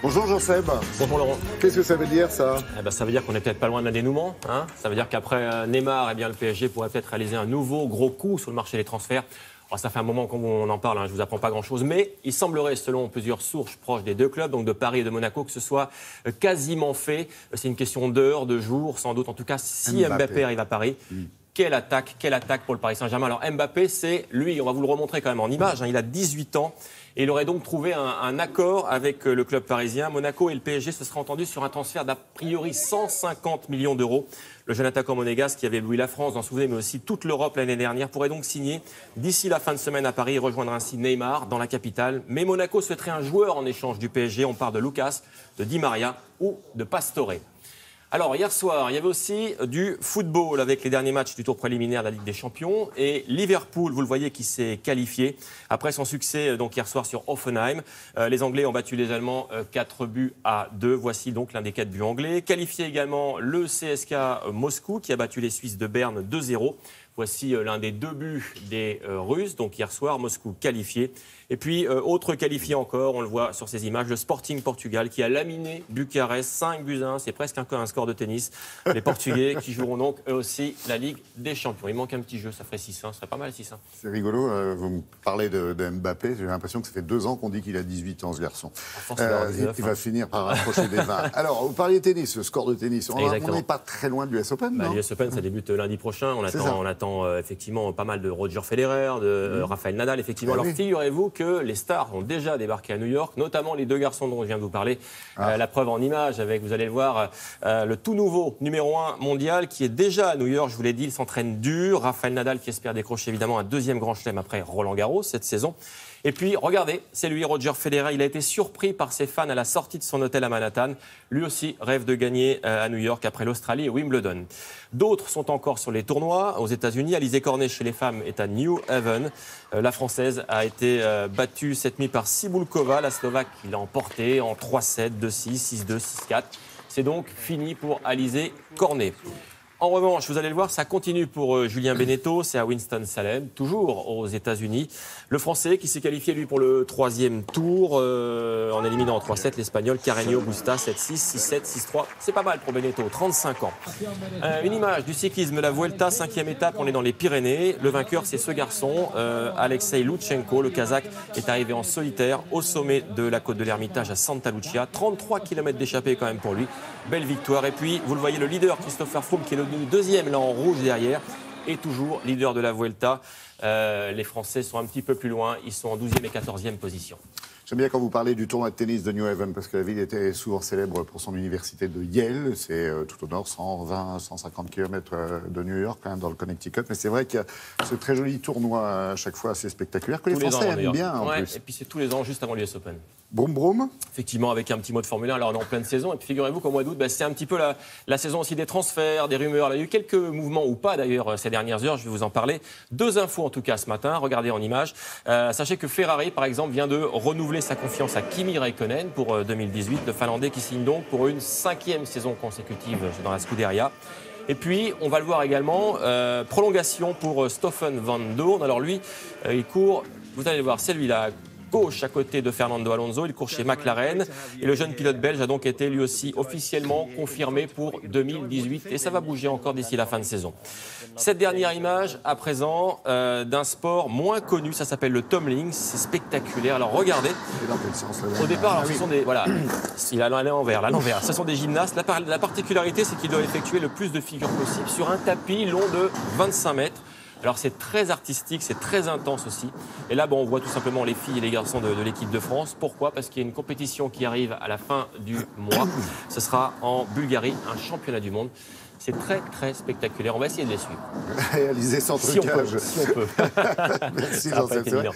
Bonjour Jean-Seb. Bonjour Laurent. Qu'est-ce que ça veut dire ça? Ça veut dire qu'on n'est peut-être pas loin d'un dénouement. Ça veut dire qu'après Neymar, le PSG pourrait peut-être réaliser un nouveau gros coup sur le marché des transferts. Alors, ça fait un moment qu'on en parle, je ne vous apprends pas grand-chose, mais il semblerait, selon plusieurs sources proches des deux clubs, donc de Paris et de Monaco, que ce soit quasiment fait. C'est une question d'heures, de jours, sans doute. En tout cas, si Mbappé arrive à Paris, quelle attaque pour le Paris Saint-Germain. Alors Mbappé, c'est lui, on va vous le remontrer quand même en image, il a 18 ans et il aurait donc trouvé un accord avec le club parisien. Monaco et le PSG se seraient entendus sur un transfert d'a priori 150 millions d'euros. Le jeune attaquant monégasque qui avait ébloui la France, vous en souvenez, mais aussi toute l'Europe l'année dernière, pourrait donc signer d'ici la fin de semaine à Paris et rejoindre ainsi Neymar dans la capitale. Mais Monaco souhaiterait un joueur en échange du PSG. On parle de Lucas, de Di Maria ou de Pastore. Alors, hier soir, il y avait aussi du football avec les derniers matchs du tour préliminaire de la Ligue des Champions. Et Liverpool, vous le voyez, qui s'est qualifié après son succès donc hier soir sur Hoffenheim. Les Anglais ont battu les Allemands 4-2. Voici donc l'un des 4 buts anglais. Qualifié également le CSK Moscou, qui a battu les Suisses de Berne 2-0. Voici l'un des 2 buts des Russes, donc hier soir, Moscou qualifié. Et puis, autre qualifié encore, on le voit sur ces images, le Sporting Portugal qui a laminé Bucarest 5-1. C'est presque un score de tennis. Les Portugais qui joueront donc eux aussi la Ligue des Champions. Il manque un petit jeu, ça ferait 6-1, ça serait pas mal 6-1. C'est rigolo, vous me parlez de Mbappé, j'ai l'impression que ça fait 2 ans qu'on dit qu'il a 18 ans ce garçon. Il va finir par rapprocher des 20. Alors, vous parliez tennis, le score de tennis. On n'est pas très loin de l'US Open, non? L'US Open, ça débute lundi prochain. On attend effectivement pas mal de Roger Federer, de Rafael Nadal, effectivement. Alors, figurez-vous que les stars ont déjà débarqué à New York, notamment les 2 garçons dont je viens de vous parler. La preuve en image avec, vous allez le voir, le tout nouveau numéro 1 mondial qui est déjà à New York, je vous l'ai dit, il s'entraîne dur. Rafael Nadal qui espère décrocher évidemment un 2e grand chelem après Roland Garros cette saison. Et puis, regardez, c'est lui, Roger Federer. Il a été surpris par ses fans à la sortie de son hôtel à Manhattan. Lui aussi rêve de gagner à New York après l'Australie et Wimbledon. D'autres sont encore sur les tournois aux États-Unis. Alizé Cornet chez les femmes est à New Haven. La Française a été battue cette nuit par Cibulkova. La Slovaque qui l'a emportée en 3-7, 2-6, 6-2, 6-4. C'est donc fini pour Alizé Cornet. En revanche, vous allez le voir, ça continue pour Julien Benneteau, c'est à Winston-Salem, toujours aux États-Unis. Le Français qui s'est qualifié, lui, pour le 3e tour, en éliminant en 3-7 l'Espagnol Carreño Busta, 7-6, 6-7, 6-3. C'est pas mal pour Benneteau, 35 ans. Une image du cyclisme, la Vuelta, 5e étape, on est dans les Pyrénées. Le vainqueur, c'est ce garçon, Alexei Loutchenko. Le Kazakh est arrivé en solitaire au sommet de la côte de l'Ermitage à Santa Lucia. 33 km d'échappée quand même pour lui. Belle victoire. Et puis, vous le voyez, le leader, Christopher Froome, qui est le 2e là en rouge derrière, et toujours leader de la Vuelta. Les Français sont un petit peu plus loin, ils sont en 12e et 14e position. J'aime bien quand vous parlez du tournoi de tennis de New Haven, parce que la ville était souvent célèbre pour son université de Yale. C'est tout au nord, 120-150 km de New York, quand même, dans le Connecticut. Mais c'est vrai qu'il y a ce très joli tournoi à chaque fois assez spectaculaire, que les Français aiment bien en plus. Et puis c'est tous les ans, juste avant l'US Open. Broum broum. Effectivement, avec un petit mot de Formule 1, alors on est en pleine saison. Et puis figurez-vous qu'au mois d'août, c'est un petit peu la saison aussi des transferts, des rumeurs. Il y a eu quelques mouvements ou pas d'ailleurs ces dernières heures, je vais vous en parler. 2 infos en tout cas ce matin, regardez en image. Sachez que Ferrari, par exemple, vient de renouveler sa confiance à Kimi Räikkönen pour 2018. Le Finlandais qui signe donc pour une 5e saison consécutive dans la Scuderia. Et puis, on va le voir également, prolongation pour Stoffel Vandoorne. Alors lui, il court, vous allez le voir, c'est lui là, gauche à côté de Fernando Alonso, il court chez McLaren et le jeune pilote belge a donc été lui aussi officiellement confirmé pour 2018 et ça va bouger encore d'ici la fin de saison. Cette dernière image à présent d'un sport moins connu, ça s'appelle le tumbling, c'est spectaculaire. Alors regardez, au départ alors, ce sont des, voilà, il a à l'envers, ce sont des gymnastes. La particularité c'est qu'ils doivent effectuer le plus de figures possible sur un tapis long de 25 mètres. Alors c'est très artistique, c'est très intense aussi. Et là, on voit tout simplement les filles et les garçons de l'équipe de France. Pourquoi? Parce qu'il y a une compétition qui arrive à la fin du mois. Ce sera en Bulgarie, un championnat du monde. C'est très, très spectaculaire. On va essayer de les suivre. Réaliser sans trucage. Si on peut. Merci Jean-Seb.